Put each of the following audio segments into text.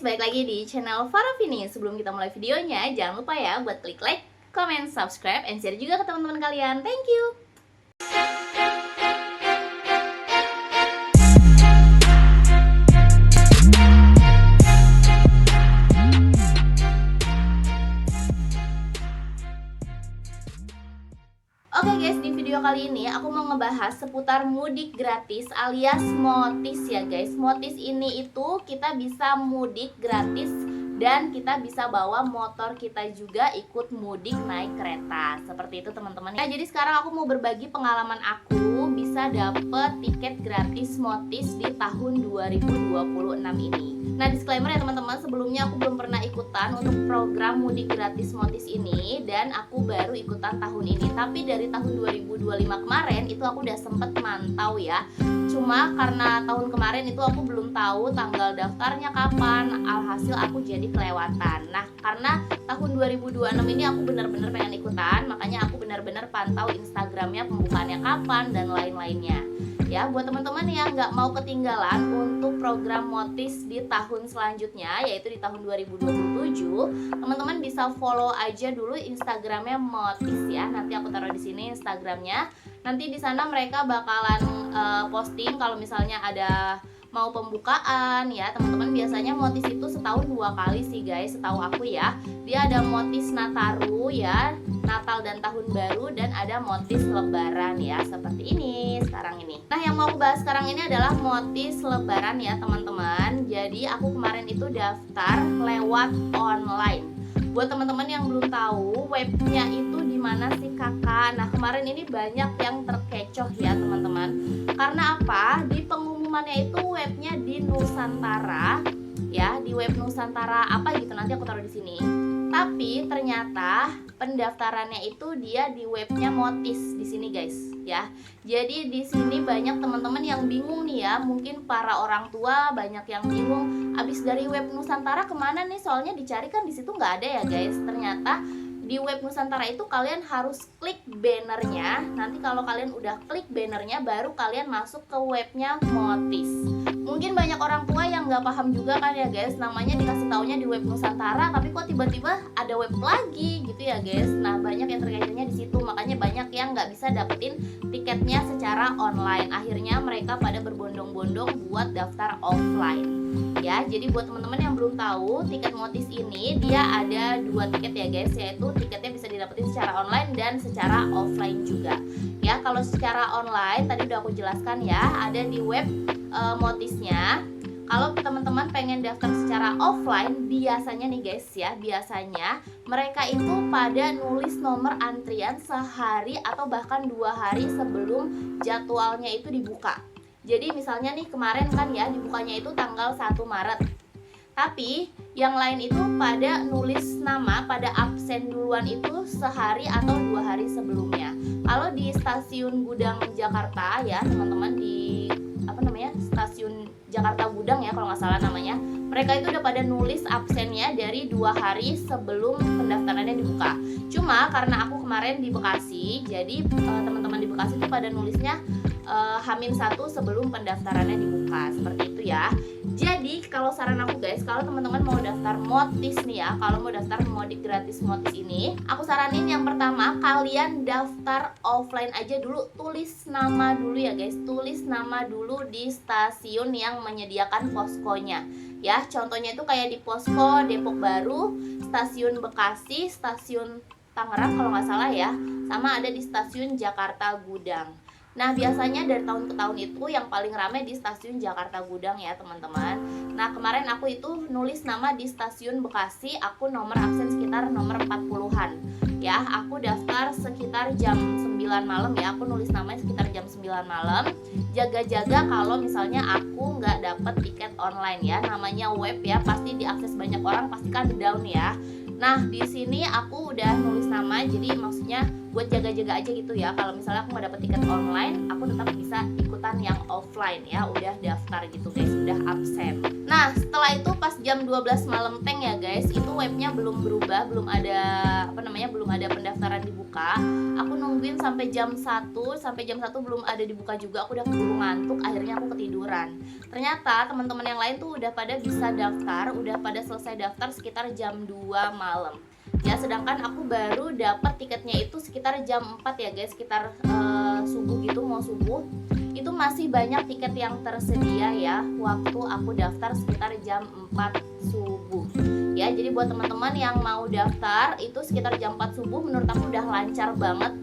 balik lagi di channel Faravini. Sebelum kita mulai videonya, jangan lupa ya buat klik like, comment, subscribe, and share juga ke teman-teman kalian. Thank you. Oke guys, di video kali ini aku mau ngebahas seputar mudik gratis alias Motis ya guys. Motis ini itu kita bisa mudik gratis dan kita bisa bawa motor kita juga ikut mudik naik kereta. Seperti itu teman-teman. Nah, jadi sekarang aku mau berbagi pengalaman aku bisa dapet tiket gratis Motis di tahun 2026 ini. Nah, disclaimer ya teman-teman, sebelumnya aku belum pernah ikutan untuk program mudik gratis Motis ini dan aku baru ikutan tahun ini. Tapi dari tahun 2025 kemarin itu aku udah sempet mantau ya. Cuma karena tahun kemarin itu aku belum tahu tanggal daftarnya kapan, alhasil aku jadi kelewatan. Nah, karena tahun 2026 ini aku bener-bener pengen ikutan, makanya aku bener-bener pantau Instagramnya pembukaannya kapan dan lain-lainnya. Ya, buat teman-teman yang nggak mau ketinggalan untuk program Motis di tahun selanjutnya, yaitu di tahun 2027, teman-teman bisa follow aja dulu Instagramnya Motis ya. Nanti aku taruh di sini Instagramnya. Nanti di sana mereka bakalan posting kalau misalnya ada mau pembukaan ya teman-teman. Biasanya Motis itu setahun 2 kali sih guys, setahu aku ya. Dia ada Motis Nataru ya, Natal dan Tahun Baru, dan ada Motis Lebaran ya, seperti ini sekarang ini. Nah, yang mau aku bahas sekarang ini adalah Motis Lebaran ya teman-teman. Jadi aku kemarin itu daftar lewat online. Buat teman-teman yang belum tahu webnya itu di mana sih kakak? Nah, kemarin ini banyak yang terkecoh ya teman-teman. Karena apa? Di pengumumannya itu webnya di Nusantara ya, di web Nusantara apa gitu, nanti aku taruh di sini. Tapi ternyata pendaftarannya itu dia di webnya Motis di sini guys ya. Jadi di sini banyak teman-teman yang bingung nih ya, mungkin para orang tua banyak yang bingung. Abis dari web Nusantara kemana nih? Soalnya dicari kan di situ nggak ada ya guys. Ternyata di web Nusantara itu kalian harus klik bannernya. Nanti kalau kalian udah klik bannernya, baru kalian masuk ke webnya Motis. Mungkin banyak orang tua yang nggak paham juga kan ya guys, namanya dikasih taunya di web Nusantara, tapi kok tiba-tiba ada web lagi gitu ya guys. Nah, banyak yang terkecohnya di situ, makanya banyak yang nggak bisa dapetin tiketnya secara online. Akhirnya mereka pada berbondong-bondong buat daftar offline. Ya, jadi buat teman-teman yang belum tahu, tiket Motis ini dia ada 2 tiket ya guys, yaitu tiketnya bisa didapetin secara online dan secara offline juga. Ya, kalau secara online tadi udah aku jelaskan ya, ada di web Motisnya. Kalau teman-teman pengen daftar secara offline, biasanya nih guys ya, biasanya mereka itu pada nulis nomor antrian sehari atau bahkan 2 hari sebelum jadwalnya itu dibuka. Jadi misalnya nih kemarin kan ya dibukanya itu tanggal 1 Maret. Tapi yang lain itu pada nulis nama, pada absen duluan itu sehari atau 2 hari sebelumnya. Kalau di stasiun Gudang Jakarta ya teman-teman, di stasiun Jakarta Gudang ya kalau nggak salah namanya, mereka itu udah pada nulis absennya dari 2 hari sebelum pendaftarannya dibuka. Cuma karena aku kemarin di Bekasi, jadi teman-teman di Bekasi itu pada nulisnya H-1 sebelum pendaftarannya dibuka, seperti itu ya. Jadi kalau saran aku guys, kalau teman-teman mau daftar Motis nih ya, kalau mau daftar mudik gratis Motis ini, aku saranin yang pertama kalian daftar offline aja dulu. Tulis nama dulu ya guys, tulis nama dulu di stasiun yang menyediakan poskonya ya. Contohnya itu kayak di posko Depok Baru, stasiun Bekasi, stasiun Tangerang kalau nggak salah ya, sama ada di stasiun Jakarta Gudang. Nah, biasanya dari tahun ke tahun itu yang paling ramai di stasiun Jakarta Gudang ya teman-teman. Nah, kemarin aku itu nulis nama di stasiun Bekasi, aku nomor absen sekitar nomor 40-an ya. Aku daftar sekitar jam 9 malam ya, aku nulis namanya sekitar jam 9 malam. Jaga-jaga kalau misalnya aku nggak dapet tiket online ya, namanya web ya, pasti diakses banyak orang, pasti kan down ya. Nah, di sini aku udah nulis nama, jadi maksudnya buat jaga-jaga aja gitu ya. Kalau misalnya aku nggak dapet tiket online, aku tetap bisa ikutan yang offline ya. Udah daftar gitu guys, udah absen. Nah setelah itu pas jam 12 malam teng ya guys, itu webnya belum berubah, belum ada belum ada pendaftaran dibuka. Aku nungguin sampai jam 1 belum ada dibuka juga. Aku udah keburu ngantuk, akhirnya aku ketiduran. Ternyata teman-teman yang lain tuh udah pada bisa daftar, udah pada selesai daftar sekitar jam 2 malam. Ya, sedangkan aku baru dapat tiketnya itu sekitar jam 4 ya guys, sekitar subuh gitu, mau subuh. Itu masih banyak tiket yang tersedia ya waktu aku daftar sekitar jam 4 subuh. Ya, jadi buat teman-teman yang mau daftar itu sekitar jam 4 subuh menurut aku udah lancar banget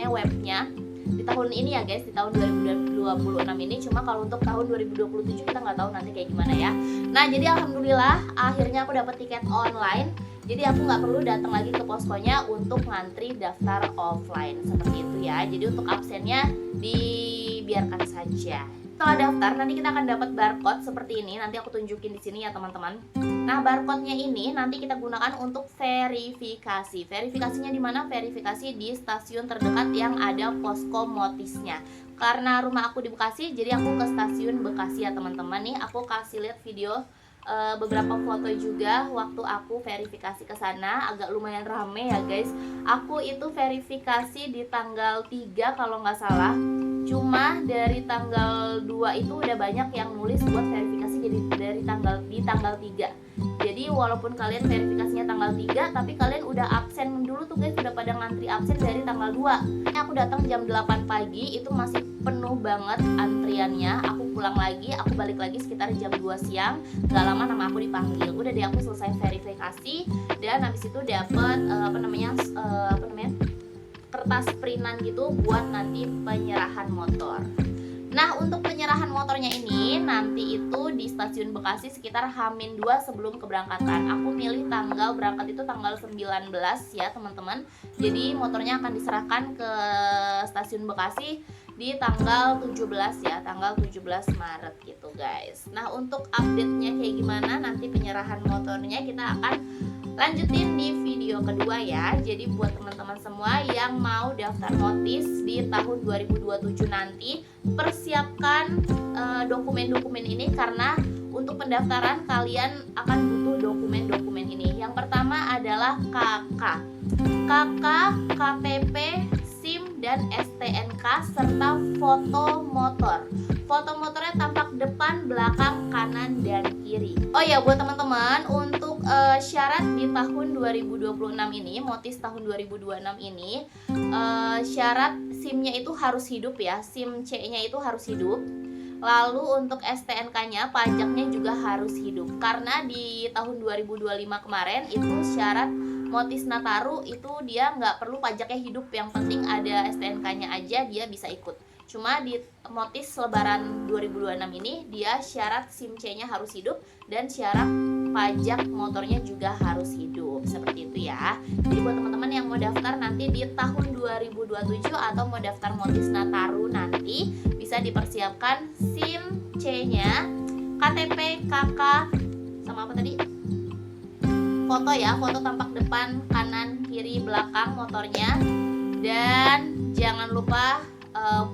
webnya di tahun ini ya guys, di tahun 2026 ini. Cuma kalau untuk tahun 2027 kita nggak tahu nanti kayak gimana ya. Nah, jadi alhamdulillah akhirnya aku dapat tiket online. Jadi aku nggak perlu datang lagi ke poskonya untuk ngantri daftar offline seperti itu ya. Jadi untuk absennya dibiarkan saja. Setelah daftar nanti kita akan dapat barcode seperti ini. Nanti aku tunjukin di sini ya teman-teman. Nah, barcode-nya ini nanti kita gunakan untuk verifikasi. Verifikasinya di mana? Verifikasi di stasiun terdekat yang ada posko Motisnya. Karena rumah aku di Bekasi, jadi aku ke stasiun Bekasi ya teman-teman. Nih aku kasih lihat video beberapa foto juga waktu aku verifikasi ke sana. Agak lumayan rame ya guys. Aku itu verifikasi di tanggal 3 kalau nggak salah. Cuma dari tanggal 2 itu udah banyak yang nulis buat verifikasi jadi dari tanggal 3. Jadi walaupun kalian verifikasinya tanggal 3, tapi kalian udah absen dulu tuh guys, udah pada ngantri absen dari tanggal 2. Aku datang jam 8 pagi, itu masih penuh banget antriannya. Aku pulang lagi, aku balik lagi sekitar jam 2 siang. Gak lama nama aku dipanggil. Udah deh aku selesai verifikasi dan habis itu dapet kertas printan gitu buat nanti penyerahan motor. Nah, untuk penyerahan motornya ini nanti itu di stasiun Bekasi sekitar H-2 sebelum keberangkatan. Aku milih tanggal berangkat itu tanggal 19 ya teman-teman. Jadi motornya akan diserahkan ke stasiun Bekasi di tanggal 17 ya, tanggal 17 Maret gitu guys. Nah, untuk update-nya kayak gimana nanti penyerahan motornya kita akan lanjutin di video kedua ya. Jadi buat teman-teman semua yang mau daftar Motis di tahun 2027 nanti, persiapkan dokumen-dokumen ini karena untuk pendaftaran kalian akan butuh dokumen-dokumen ini. Yang pertama adalah KK, KTP, SIM dan STNK serta foto motor. Foto motornya tampak depan, belakang, kanan, dan kiri. Oh ya, buat teman-teman, untuk syarat di tahun 2026 ini, Motis tahun 2026 ini, syarat SIM-nya itu harus hidup ya. SIM C-nya itu harus hidup. Lalu untuk STNK-nya, pajaknya juga harus hidup. Karena di tahun 2025 kemarin itu syarat Motis Nataru itu dia nggak perlu pajaknya hidup, yang penting ada STNK-nya aja dia bisa ikut. Cuma di Motis Lebaran 2026 ini dia syarat SIM C-nya harus hidup dan syarat pajak motornya juga harus hidup. Seperti itu ya. Jadi buat teman-teman yang mau daftar nanti di tahun 2027 atau mau daftar Motis Nataru nanti, bisa dipersiapkan SIM C-nya, KTP, KK, sama apa tadi? Foto ya, foto tampak depan, kanan, kiri, belakang motornya. Dan jangan lupa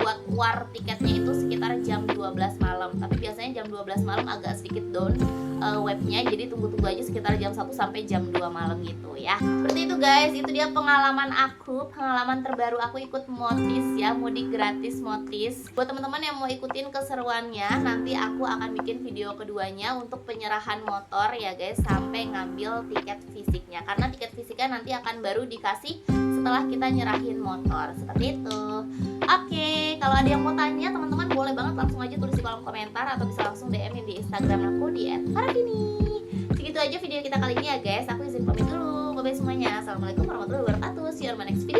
buat war tiketnya itu sekitar jam 12 malam. Tapi biasanya jam 12 malam agak sedikit down webnya, jadi tunggu-tunggu aja sekitar jam 1 sampai jam 2 malam gitu ya. Seperti itu guys, itu dia pengalaman aku, pengalaman terbaru aku ikut Motis ya, mudik gratis Motis. Buat teman-teman yang mau ikutin keseruannya, nanti aku akan bikin video keduanya untuk penyerahan motor ya guys, sampai ngambil tiket fisiknya. Karena tiket fisiknya nanti akan baru dikasih setelah kita nyerahin motor. Seperti itu. Oke, kalau ada yang mau tanya teman-teman boleh banget langsung aja tulis di kolom komentar atau bisa langsung DM di Instagram aku di @farafini. Segitu aja video kita kali ini ya guys. Aku izin pamit dulu. Bye bye semuanya. Assalamualaikum warahmatullahi wabarakatuh. See you on my next video.